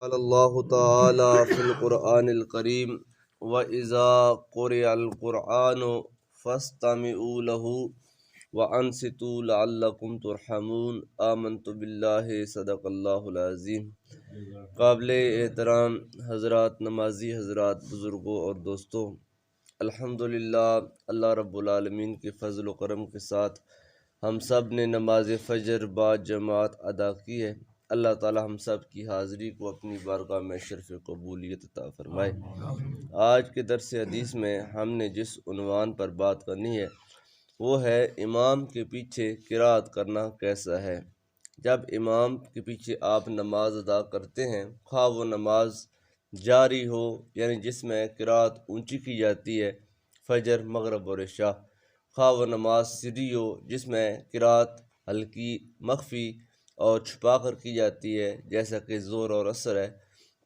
قال اللہ تعالی فی القرآن الکریم وَإِذَا قُرِئَ الْقُرْآنُ فَاسْتَمِعُوا لَهُ وَأَنصِتُوا لَعَلَّكُمْ تُرْحَمُونَ آمنت باللہ صدق اللہ العظیم۔ قابل احترام حضرات، نمازی حضرات، بزرگوں اور دوستوں، الحمدللہ اللہ رب العالمین کے فضل و کرم کے ساتھ ہم سب نے نماز فجر با جماعت ادا کی ہے۔ اللہ تعالی ہم سب کی حاضری کو اپنی بارگاہ میں شرف قبولیت عطا فرمائے۔ آج کے درس حدیث میں ہم نے جس عنوان پر بات کرنی ہے وہ ہے امام کے پیچھے قرات کرنا کیسا ہے۔ جب امام کے پیچھے آپ نماز ادا کرتے ہیں، خواہ وہ نماز جاری ہو یعنی جس میں قرات اونچی کی جاتی ہے، فجر، مغرب اور عشاء، خواہ وہ نماز سری ہو جس میں قرات ہلکی، مخفی اور چھپا کر کی جاتی ہے جیسا کہ ظہر اور عصر ہے،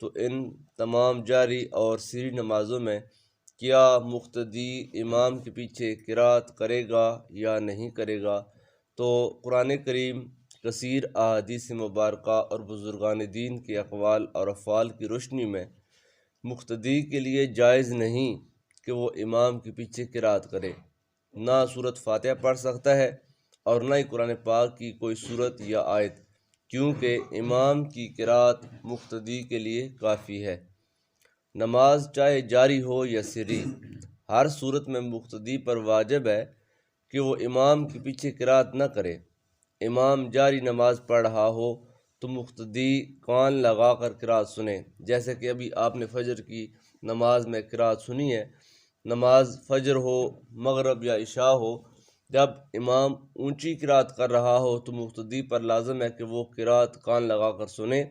تو ان تمام جاری اور سری نمازوں میں کیا مقتدی امام کے پیچھے قرات کرے گا یا نہیں کرے گا؟ تو قرآن کریم کثیر احادیث مبارکہ اور بزرگان دین کے اقوال اور افعال کی روشنی میں مقتدی کے لیے جائز نہیں کہ وہ امام کے پیچھے قرات کرے۔ نہ سورۃ فاتحہ پڑھ سکتا ہے اور نہ ہی قرآن پاک کی کوئی سورت یا آیت، کیونکہ امام کی قرات مقتدی کے لیے کافی ہے۔ نماز چاہے جاری ہو یا سری، ہر صورت میں مقتدی پر واجب ہے کہ وہ امام کے پیچھے قرات نہ کرے۔ امام جاری نماز پڑھ رہا ہو تو مقتدی کان لگا کر قرات سنے، جیسے کہ ابھی آپ نے فجر کی نماز میں قرات سنی ہے۔ نماز فجر ہو، مغرب یا عشاء ہو، جب امام اونچی قرات کر رہا ہو تو مقتدی پر لازم ہے کہ وہ قرات کان لگا کر سنے،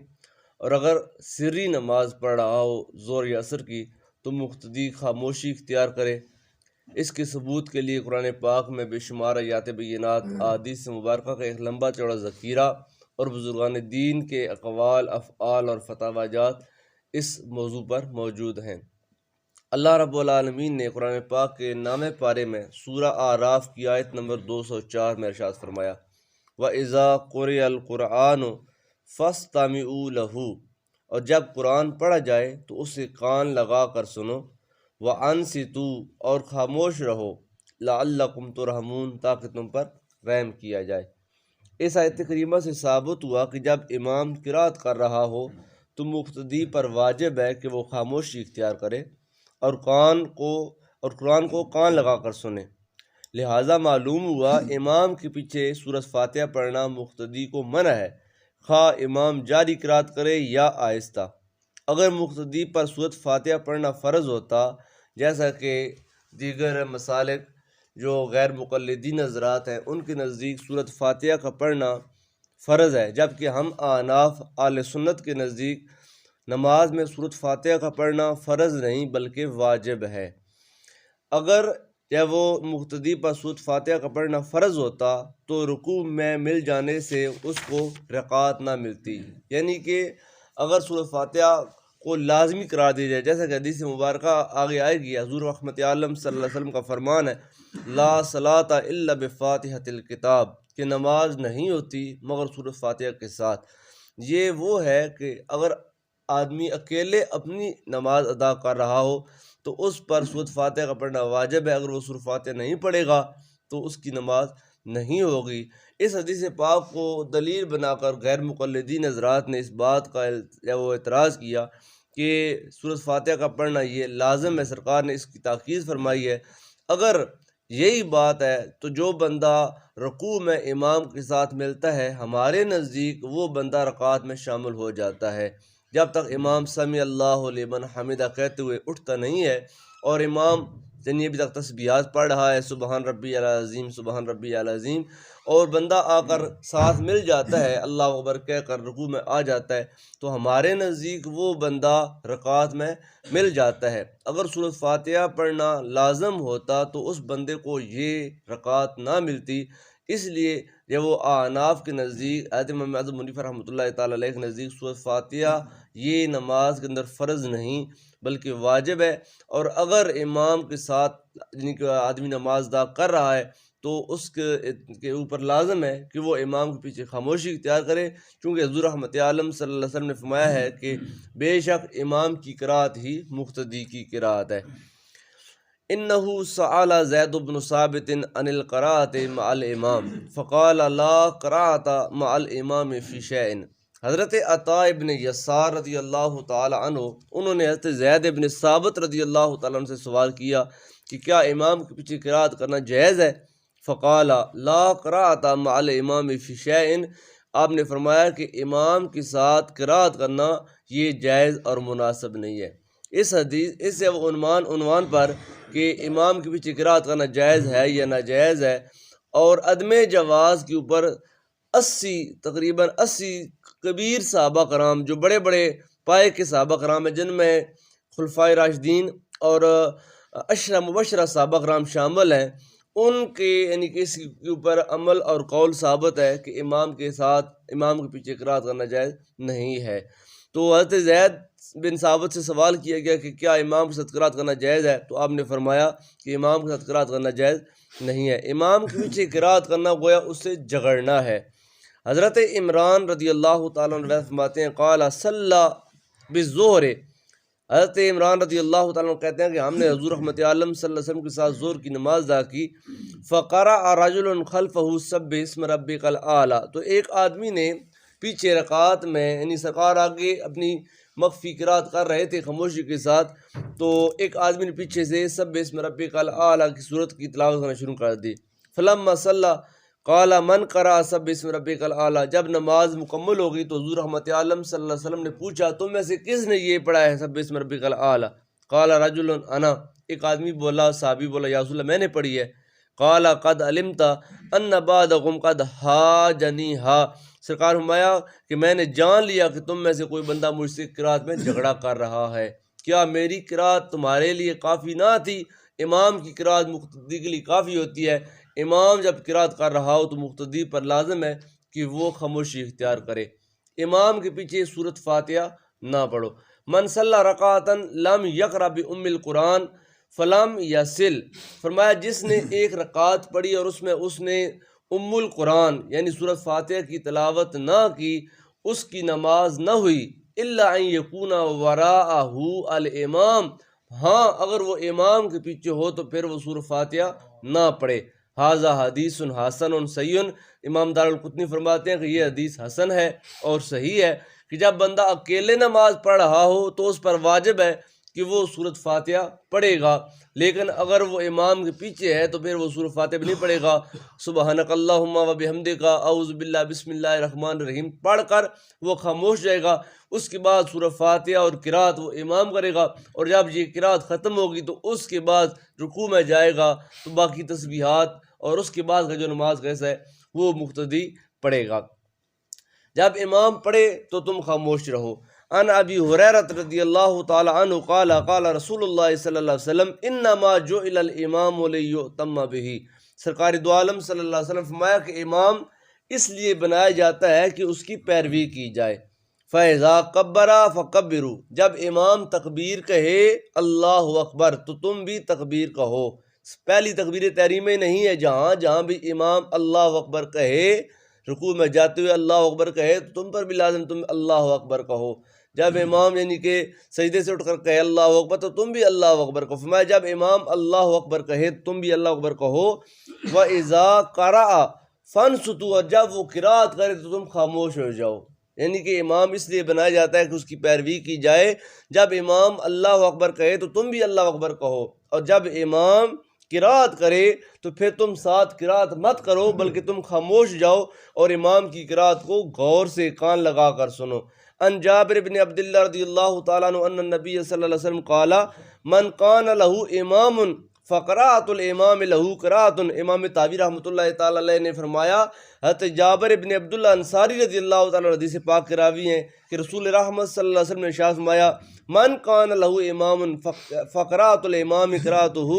اور اگر سری نماز پڑھ رہا ہو ظہر یا عصر کی تو مقتدی خاموشی اختیار کرے۔ اس کے ثبوت کے لیے قرآن پاک میں بے شمار آیات بینات، احادیث مبارکہ کا ایک لمبا چوڑا ذخیرہ اور بزرگان دین کے اقوال، افعال اور فتاوی جات اس موضوع پر موجود ہیں۔ اللہ رب العالمین نے قرآن پاک کے نامہ پارے میں سورہ اعراف کی آیت نمبر 204 میں ارشاد فرمایا، وَإِذَا قُرِئَ الْقُرْآنُ فَاسْتَمِعُوا لَهُ، اور جب قرآن پڑھا جائے تو اسے کان لگا کر سنو، وَأَنصِتُوا، اور خاموش رہو، لَعَلَّكُمْ تُرْحَمُونَ، تاکہ تم پر رحم کیا جائے۔ اس آیت کریمہ سے ثابت ہوا کہ جب امام قرات کر رہا ہو تو مقتدی پر واجب ہے کہ وہ خاموشی اختیار کرے اور قرآن کو کان لگا کر سنے۔ لہٰذا معلوم ہوا امام کے پیچھے سورۃ فاتحہ پڑھنا مقتدی کو منع ہے، خواہ امام جاری قرات کرے یا آہستہ۔ اگر مقتدی پر سورۃ فاتحہ پڑھنا فرض ہوتا، جیسا کہ دیگر مسالک جو غیر مقلدین حضرات ہیں ان کے نزدیک سورۃ فاتحہ کا پڑھنا فرض ہے، جبکہ ہم احناف اہل سنت کے نزدیک نماز میں سورۃ فاتحہ کا پڑھنا فرض نہیں بلکہ واجب ہے۔ اگر جب وہ مقتدی پر سورۃ فاتحہ کا پڑھنا فرض ہوتا تو رکوع میں مل جانے سے اس کو رکعت نہ ملتی، یعنی کہ اگر سورۃ فاتحہ کو لازمی قرار دی جائے، جیسا کہ حدیث مبارکہ آگے آئے گی، حضور رحمت عالم صلی اللہ علیہ وسلم کا فرمان ہے، لا صلاۃ الا بفاتحۃ الکتاب، کہ نماز نہیں ہوتی مگر سورۃ فاتحہ کے ساتھ۔ یہ وہ ہے کہ اگر آدمی اکیلے اپنی نماز ادا کر رہا ہو تو اس پر سورۃ فاتحہ کا پڑھنا واجب ہے، اگر وہ سورۃ فاتحہ نہیں پڑھے گا تو اس کی نماز نہیں ہوگی۔ اس حدیث پاک کو دلیل بنا کر غیر مقلدین حضرات نے اس بات کا وہ اعتراض کیا کہ سورۃ فاتحہ کا پڑھنا یہ لازم ہے، سرکار نے اس کی تاکید فرمائی ہے۔ اگر یہی بات ہے تو جو بندہ رکوع میں امام کے ساتھ ملتا ہے، ہمارے نزدیک وہ بندہ رکعت میں شامل ہو جاتا ہے، جب تک امام سمیع اللہ لمن حمدہ کہتے ہوئے اٹھتا نہیں ہے، اور امام یعنی ابھی تک تسبیحات پڑھ رہا ہے، سبحان ربی العظیم، سبحان ربی العظیم، اور بندہ آ کر ساتھ مل جاتا ہے، اللہ اکبر کہہ کر رکوع میں آ جاتا ہے، تو ہمارے نزدیک وہ بندہ رکعت میں مل جاتا ہے۔ اگر سورۃ فاتحہ پڑھنا لازم ہوتا تو اس بندے کو یہ رکعت نہ ملتی، اس لیے جب وہ احناف کے نزدیک، حضرت امام اعظم حنیفہ رحمۃ اللہ تعالیٰ علیہ کے نزدیک سورۃ فاتحہ یہ نماز کے اندر فرض نہیں بلکہ واجب ہے، اور اگر امام کے ساتھ یعنی کہ آدمی نماز ادا کر رہا ہے تو اس کے اوپر لازم ہے کہ وہ امام کے پیچھے خاموشی اختیار کرے، چونکہ حضور رحمت عالم صلی اللہ علیہ وسلم نے فرمایا ہے کہ بے شک امام کی قرات ہی مقتدی کی قرات ہے۔ انہو سأل زید بن ثابت عن القراءۃ مع الامام فقال لا قراءۃ مع الامام فی شیء۔ حضرت عطاء ابن یسار رضی اللہ تعالی عنہ انہوں نے حضرت زید ابن ثابت رضی اللہ تعالیٰ عنہ سے سوال کیا کہ کیا امام کے پیچھے قرات کرنا جائز ہے؟ فقال لا قراءۃ مع الامام فی شیء، آپ نے فرمایا کہ امام کے ساتھ قرات کرنا یہ جائز اور مناسب نہیں ہے۔ اس حدیث اس سے وہ عنوان پر کہ امام کے پیچھے قرات کرنا جائز ہے یا ناجائز ہے، اور عدم جواز کے اوپر تقریباً 80 کبیر صحابہ کرام جو بڑے بڑے پائے کے صحابہ کرام ہیں، جن میں خلفائے راشدین اور عشرہ مبشرہ صحابہ کرام شامل ہیں، ان کے یعنی کہ اس کے اوپر عمل اور قول ثابت ہے کہ امام کے پیچھے قرات کرنا جائز نہیں ہے۔ تو حضرت زید بن ثابت سے سوال کیا گیا کہ کیا امام کے ساتھ قرات کرنا جائز ہے؟ تو آپ نے فرمایا کہ امام کے ساتھ قرات کرنا جائز نہیں ہے۔ امام کے پیچھے قرات کرنا گویا اس سے جھگڑنا ہے۔ حضرت عمران رضی اللہ تعالیٰ عنہ فرماتے ہیں قال صلی بالظہر، حضرت عمران رضی اللہ تعالیٰ عنہ کہتے ہیں کہ ہم نے حضور رحمت عالم صلی اللہ علیہ وسلم کے ساتھ ظہر کی نماز ادا کی، فقرأ رجل خلفہ سبح اسم ربک الاعلی، تو ایک آدمی نے پیچھے رکعت میں یعنی سرکار آگے اپنی مخفی قرات کر رہے تھے خاموشی کے ساتھ، تو ایک آدمی نے پیچھے سے سبح اسم ربک الاعلی کی صورت کی تلاوت کرنا شروع کر دی۔ فلما صلی قال من قرأ سبح اسم ربک الاعلی، جب نماز مکمل ہو گئی تو حضور رحمت عالم صلی اللہ علیہ وسلم نے پوچھا تم میں سے کس نے یہ پڑھا ہے سبح اسم ربک الاعلی؟ قال رجل انا، ایک آدمی بولا، صحابی بولا یا رسول اللہ میں نے پڑھی ہے۔ قال قد علمت ان بعضکم قد حاجنیھا، سرکار فرمایا کہ میں نے جان لیا کہ تم میں سے کوئی بندہ مجھ سے قرات میں جھگڑا کر رہا ہے۔ کیا میری قرات تمہارے لیے کافی نہ تھی؟ امام کی قرات مقتدی کے لیے کافی ہوتی ہے۔ امام جب قرات کر رہا ہو تو مقتدی پر لازم ہے کہ وہ خاموشی اختیار کرے، امام کے پیچھے سورۃ فاتحہ نہ پڑھو۔ من صلی رکعۃ لم یقرأ بأم القرآن فلم یصل، فرمایا جس نے ایک رکعت پڑھی اور اس نے ام القرآن یعنی سورۃ فاتحہ کی تلاوت نہ کی، اس کی نماز نہ ہوئی۔ الا ان یکون وراءہ الامام، ہاں اگر وہ امام کے پیچھے ہو تو پھر وہ سورۃ فاتحہ نہ پڑھے۔ ھذا حدیث حسن صحیح، امام دارالقطنی فرماتے ہیں کہ یہ حدیث حسن ہے اور صحیح ہے کہ جب بندہ اکیلے نماز پڑھ رہا ہو تو اس پر واجب ہے کہ وہ سورۃ فاتحہ پڑھے گا، لیکن اگر وہ امام کے پیچھے ہے تو پھر وہ سورۃ فاتحہ بھی نہیں پڑھے گا۔ سبحانک اللہم و بحمدک اعوذ باللہ بسم اللہ الرحمن الرحیم پڑھ کر وہ خاموش جائے گا، اس کے بعد سورۃ فاتحہ اور قرات وہ امام کرے گا، اور جب یہ قرات ختم ہوگی تو اس کے بعد رکوع میں جائے گا، تو باقی تسبیحات اور اس کے بعد کا جو نماز کا حصہ ہے وہ مقتدی پڑھے گا۔ جب امام پڑھے تو تم خاموش رہو۔ عن ابی ہریرہ رضی اللہ تعالی عنہ قال قال رسول اللہ صلی اللہ علیہ وسلم انما جعل الامام لیؤتم بہ، سرکار دو عالم صلی اللہ علیہ وسلم فرمایا کہ امام اس لیے بنایا جاتا ہے کہ اس کی پیروی کی جائے۔ فاذا کبر فکبروا، جب امام تکبیر کہے اللہ اکبر تو تم بھی تکبیر کہو۔ پہلی تکبیر تحریمہ نہیں ہے، جہاں بھی امام اللہ اکبر کہے، رکوع میں جاتے ہوئے اللہ اکبر کہے تو تم پر بھی لازم تم اللہ اکبر کہو۔ جب امام یعنی کہ سجدے سے اٹھ کر کہے اللہ اکبر تو تم بھی اللہ اکبر کہو۔ فرمایا جب امام اللہ اکبر کہے تم بھی اللہ اکبر کہو۔ وَإِذَا قَرَأَ فَانصِتُوا، اور جب وہ قرات کرے تو تم خاموش ہو جاؤ۔ یعنی کہ امام اس لیے بنایا جاتا ہے کہ اس کی پیروی کی جائے، جب امام اللہ اکبر کہے تو تم بھی اللہ اکبر کہو، اور جب امام قرات کرے تو پھر تم ساتھ قرات مت کرو بلکہ تم خاموش جاؤ اور امام کی قرات کو غور سے کان لگا کر سنو۔ ان جابر بن عبداللہ رضی اللہ تعالیٰ عنہ ان النبی صلی اللہ علیہ وسلم قال من کان لہ امام فقراۃ الامام لہ قراۃ، امام طحاوی رحمۃ اللہ تعالیٰ علیہ نے فرمایا، حضرت جابر بن عبداللہ انصاری رضی اللہ تعالیٰ حدیث پاک کے راوی ہیں کہ رسول رحمت صلی اللہ علیہ وسلم نے ارشاد فرمایا من کان لہ امام فقراۃ الامام قراۃہ،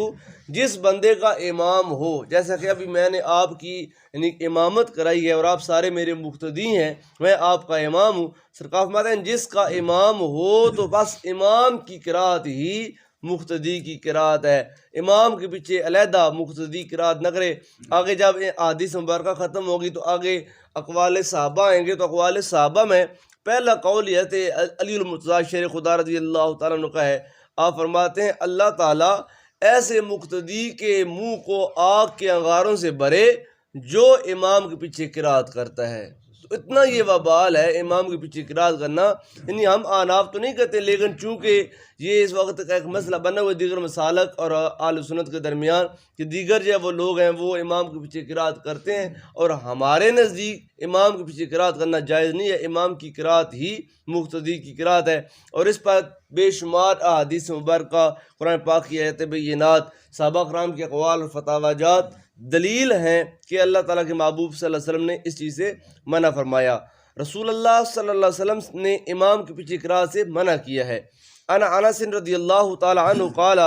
جس بندے کا امام ہو، جیسا کہ ابھی میں نے آپ کی یعنی امامت کرائی ہے اور آپ سارے میرے مقتدی ہیں، میں آپ کا امام ہوں، سرکار فرماتے ہیں جس کا امام ہو تو بس امام کی قرات ہی مقتدی کی قرات ہے، امام کے پیچھے علیحدہ مقتدی قرات نہ کرے۔ آگے جب احادیث مبارکہ ختم ہوگی تو آگے اقوال صحابہ آئیں گے، تو اقوال صحابہ میں پہلا قول یہ تھے علی المرتضیٰ شیر خدا رضی اللہ تعالیٰ عنہ کا ہے۔ آپ فرماتے ہیں اللہ تعالیٰ ایسے مقتدی کے منہ کو آگ کے انگاروں سے بھرے جو امام کے پیچھے قرات کرتا ہے۔ تو اتنا یہ وبال ہے امام کے پیچھے قرات کرنا، یعنی ہم آناف تو نہیں کرتے، لیکن چونکہ یہ اس وقت کا ایک مسئلہ بنا ہوا ہے دیگر مسالک اور اہل سنت کے درمیان کہ دیگر جو وہ لوگ ہیں وہ امام کے پیچھے قرات کرتے ہیں، اور ہمارے نزدیک امام کے پیچھے قرات کرنا جائز نہیں ہے، امام کی قرات ہی مقتدی کی قرات ہے۔ اور اس پر بے شمار احادیث مبارکہ، قرآن پاک کی آیت بینات، صحابہ کرام کے اقوال اور فتاوی جات دلیل ہیں کہ اللہ تعالیٰ کے محبوب صلی اللہ علیہ وسلم نے اس چیز سے منع فرمایا۔ رسول اللہ صلی اللہ علیہ وسلم نے امام کے پیچھے قرات سے منع کیا ہے۔ انس رضی اللہ تعالی عنہ قال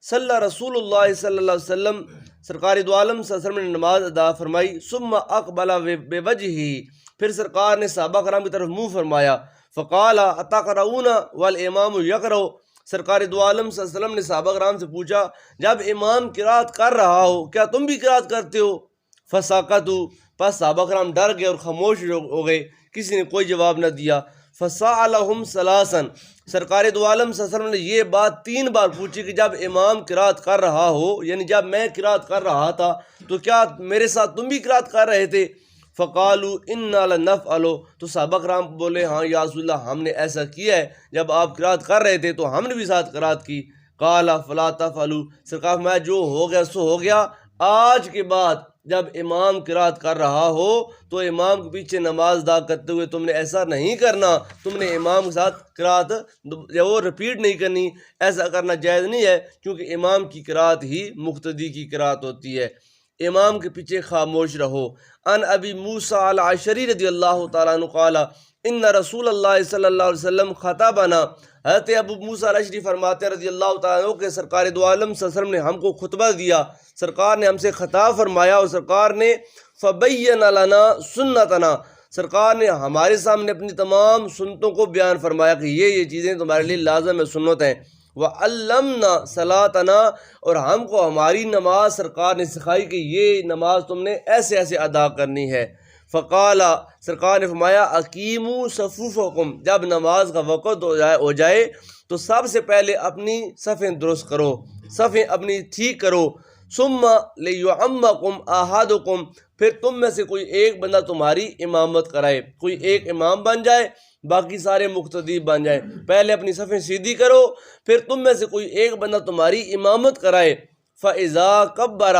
صلی رسول اللہ صلی اللہ علیہ وسلم، سرکار دو عالم صلی اللہ علیہ وسلم نے نماز ادا فرمائی، ثم اقبل بوجہہ، پھر سرکار نے صحابہ کرام کی طرف منہ فرمایا، فقال اتقرؤون والامام یقرؤ، سرکار دو عالم صلی اللہ علیہ وسلم نے صحابہ کرام سے پوچھا جب امام قرات کر رہا ہو کیا تم بھی قرات کرتے ہو؟ فسکتوا، پس صحابہ کرام ڈر گئے اور خاموش ہو گئے، کسی نے کوئی جواب نہ دیا۔ فسألہم ثلاثا، سرکار دو عالم صلی اللہ علیہ وسلم نے یہ بات 3 بار پوچھی کہ جب امام قرات کر رہا ہو، یعنی جب میں قرات کر رہا تھا تو کیا میرے ساتھ تم بھی قرات کر رہے تھے؟ فقالوا انا لنفعل، تو صحابہ کرام بولے ہاں یا رسول اللہ ہم نے ایسا کیا ہے، جب آپ قرات کر رہے تھے تو ہم نے بھی ساتھ قرات کی۔ قال فلا تفعلوا، سرکار میں جو ہو گیا سو ہو گیا، آج کے بعد جب امام قرات کر رہا ہو تو امام کے پیچھے نماز ادا کرتے ہوئے تم نے ایسا نہیں کرنا، تم نے امام کے ساتھ قرات وہ رپیٹ نہیں کرنی، ایسا کرنا جائز نہیں ہے، کیونکہ امام کی قرات ہی مقتدی کی قرات ہوتی ہے۔ امام کے پیچھے خاموش رہو۔ ان ابی موسیٰ الاشعری رضی اللہ تعالیٰ عنہ قال ان رسول اللہ صلی اللہ علیہ وسلم خطبنا، حضرت ابو موسیٰ الاشعری فرماتے ہیں رضی اللہ تعالیٰ عنہ کہ سرکار دو عالم صلی اللہ علیہ وسلم نے ہم کو خطبہ دیا، سرکار نے ہم سے خطاب فرمایا، اور سرکار نے فبین لنا سنتنا، سرکار نے ہمارے سامنے اپنی تمام سنتوں کو بیان فرمایا کہ یہ چیزیں تمہارے لیے لازم ہے، سنت ہیں۔ وعلمنا صلاتنا، اور ہم کو ہماری نماز سرکار نے سکھائی کہ یہ نماز تم نے ایسے ایسے ادا کرنی ہے۔ فقال، سرکار نے فرمایا اقیموا صفوفکم، جب نماز کا وقت ہو جائے تو سب سے پہلے اپنی صفیں درست کرو، صفیں اپنی ٹھیک کرو۔ ثم لیعمکم احدکم، پھر تم میں سے کوئی ایک بندہ تمہاری امامت کرائے، کوئی ایک امام بن جائے، باقی سارے مقتدی بن جائیں۔ پہلے اپنی صفیں سیدھی کرو، پھر تم میں سے کوئی ایک بندہ تمہاری امامت کرائے۔ فَإِذَا كَبَّرَ،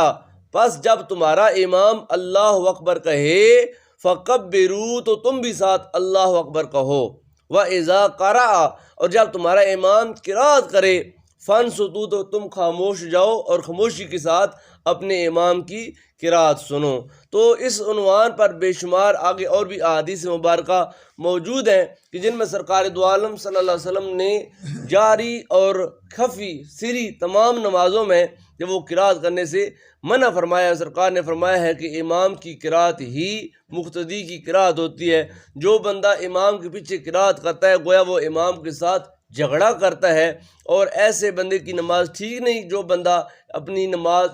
پس جب تمہارا امام اللہ اکبر کہے، فَكَبِّرُوا، تو تم بھی ساتھ اللہ اکبر کہو۔ وَإِذَا قَرَأَ، اور جب تمہارا امام قرات کرے، فَانصِتُوا، تو تم خاموش جاؤ اور خاموشی کے ساتھ اپنے امام کی قرات سنو۔ تو اس عنوان پر بے شمار آگے اور بھی احادیث مبارکہ موجود ہیں کہ جن میں سرکار دو عالم صلی اللہ علیہ وسلم نے جاری اور خفی سری تمام نمازوں میں جب وہ قرات کرنے سے منع فرمایا۔ سرکار نے فرمایا ہے کہ امام کی قرات ہی مقتدی کی قرات ہوتی ہے، جو بندہ امام کے پیچھے قرات کرتا ہے گویا وہ امام کے ساتھ جھگڑا کرتا ہے، اور ایسے بندے کی نماز ٹھیک نہیں جو بندہ اپنی نماز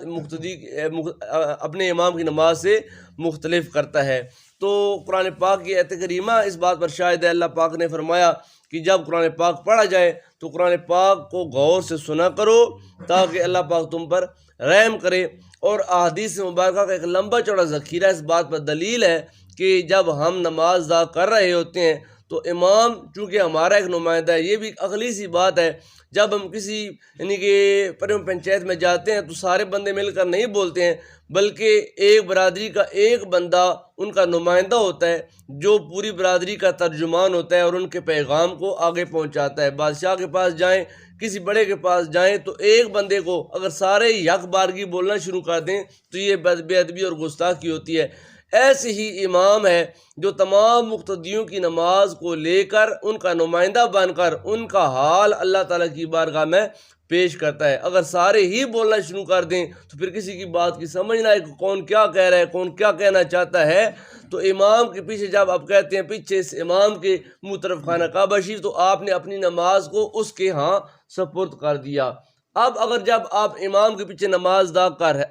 اپنے امام کی نماز سے مختلف کرتا ہے۔ تو قرآن پاک کی آیت کریمہ اس بات پر شاہد ہے، اللہ پاک نے فرمایا کہ جب قرآن پاک پڑھا جائے تو قرآن پاک کو غور سے سنا کرو تاکہ اللہ پاک تم پر رحم کرے۔ اور احادیث مبارکہ کا ایک لمبا چوڑا ذخیرہ اس بات پر دلیل ہے کہ جب ہم نماز ادا کر رہے ہوتے ہیں تو امام چونکہ ہمارا ایک نمائندہ ہے، یہ بھی ایک عقلی سی بات ہے، جب ہم کسی یعنی کہ پنچایت میں جاتے ہیں تو سارے بندے مل کر نہیں بولتے ہیں، بلکہ ایک برادری کا ایک بندہ ان کا نمائندہ ہوتا ہے جو پوری برادری کا ترجمان ہوتا ہے اور ان کے پیغام کو آگے پہنچاتا ہے۔ بادشاہ کے پاس جائیں، کسی بڑے کے پاس جائیں تو ایک بندے کو اگر سارے یک بارگی بولنا شروع کر دیں تو یہ بے ادبی اور گستاخی ہوتی ہے۔ ایسے ہی امام ہے جو تمام مقتدیوں کی نماز کو لے کر ان کا نمائندہ بن کر ان کا حال اللہ تعالیٰ کی بارگاہ میں پیش کرتا ہے۔ اگر سارے ہی بولنا شروع کر دیں تو پھر کسی کی بات کی سمجھ نہ آئے کہ کون کیا کہہ رہا ہے، کون کیا کہنا چاہتا ہے۔ تو امام کے پیچھے جب آپ کہتے ہیں پیچھے اس امام کے منہ طرف خانہ کعبہ شریف، تو آپ نے اپنی نماز کو اس کے ہاں سپرد کر دیا۔ اب اگر جب آپ امام کے پیچھے نماز ادا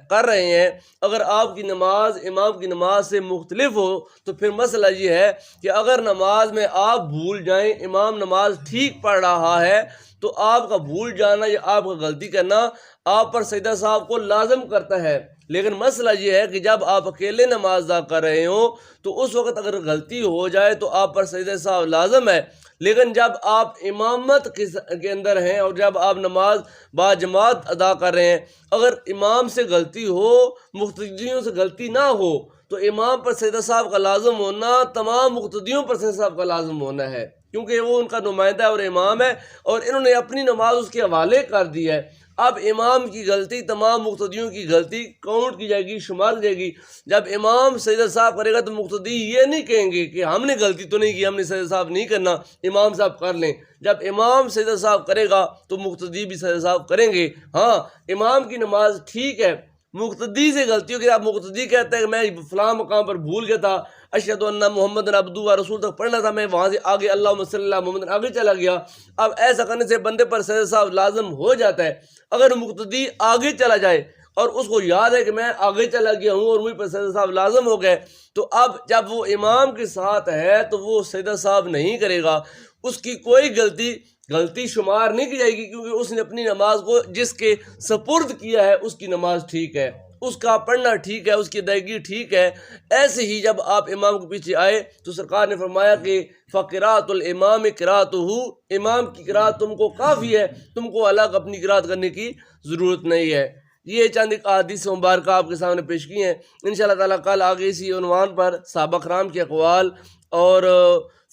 کر رہے ہیں، اگر آپ کی نماز امام کی نماز سے مختلف ہو تو پھر مسئلہ یہ ہے کہ اگر نماز میں آپ بھول جائیں، امام نماز ٹھیک پڑھ رہا ہے تو آپ کا بھول جانا یا آپ کا غلطی کرنا آپ پر سجدہ صاحب کو لازم کرتا ہے۔ لیکن مسئلہ یہ ہے کہ جب آپ اکیلے نماز ادا کر رہے ہوں تو اس وقت اگر غلطی ہو جائے تو آپ پر سجدہ صاحب لازم ہے۔ لیکن جب آپ امامت کے اندر ہیں اور جب آپ نماز با جماعت ادا کر رہے ہیں، اگر امام سے غلطی ہو، مقتدیوں سے غلطی نہ ہو، تو امام پر سجدہ صاحب کا لازم ہونا تمام مقتدیوں پر سجدہ صاحب کا لازم ہونا ہے، کیونکہ وہ ان کا نمائندہ اور امام ہے اور انہوں نے اپنی نماز اس کے حوالے کر دی ہے۔ اب امام کی غلطی تمام مقتدیوں کی غلطی کاؤنٹ کی جائے گی، شمار کی جائے گی۔ جب امام سجدہ صاحب کرے گا تو مقتدی یہ نہیں کہیں گے کہ ہم نے غلطی تو نہیں کی، ہم نے سجدہ صاحب نہیں کرنا، امام صاحب کر لیں۔ جب امام سجدہ صاحب کرے گا تو مقتدی بھی سجدہ صاحب کریں گے۔ ہاں، امام کی نماز ٹھیک ہے، مقتدی سے غلطی ہو کہ آپ مقتدی کہتے ہیں کہ میں فلاں مقام پر بھول گیا تھا، اشہد ان محمد عبدہ و رسول تک پڑھنا تھا، میں وہاں سے آگے اللہم صلی اللہ محمد آگے چلا گیا۔ اب ایسا کرنے سے بندے پر سجدہ صاحب لازم ہو جاتا ہے۔ اگر مقتدی آگے چلا جائے اور اس کو یاد ہے کہ میں آگے چلا گیا ہوں اور مجھ پر سجدہ صاحب لازم ہو گئے، تو اب جب وہ امام کے ساتھ ہے تو وہ سجدہ صاحب نہیں کرے گا، اس کی کوئی غلطی شمار نہیں کی جائے گی، کیونکہ اس نے اپنی نماز کو جس کے سپرد کیا ہے اس کی نماز ٹھیک ہے، اس کا پڑھنا ٹھیک ہے، اس کی ادائیگی ٹھیک ہے۔ ایسے ہی جب آپ امام کے پیچھے آئے تو سرکار نے فرمایا کہ فقرات الامام قراتہ، امام کی قرات تم کو کافی ہے، تم کو الگ اپنی قرات کرنے کی ضرورت نہیں ہے۔ یہ چند ایک احادیث مبارکہ آپ کے سامنے پیش کی ہیں۔ انشاءاللہ تعالیٰ کل آگے اسی عنوان پر صحابہ کرام کے اقوال اور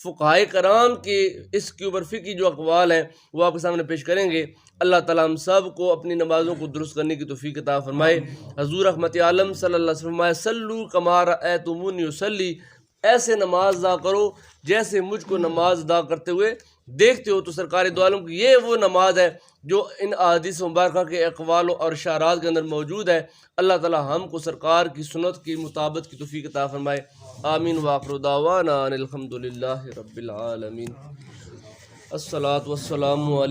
فقہائے کرام کے اس کے اوپر فقہی جو اقوال ہیں وہ آپ کے سامنے پیش کریں گے۔ اللہ تعالیٰ ہم سب کو اپنی نمازوں کو درست کرنے کی توفیق عطا فرمائے۔ حضور رحمت عالم صلی اللہ علیہ وسلم فرمائے صلو کما رأیتمونی اصلی، ایسے نماز ادا کرو جیسے مجھ کو نماز ادا کرتے ہوئے دیکھتے ہو۔ تو سرکار دو عالم کی یہ وہ نماز ہے جو ان احادیث مبارکہ کے اقوال اور اشارات کے اندر موجود ہے۔ اللہ تعالیٰ ہم کو سرکار کی سنت کی مطابقت کی توفیق عطا فرمائے۔ آمین وآخر دعوانا ان الحمد للہ رب العالمین۔ الصلاۃ والسلام علیکم۔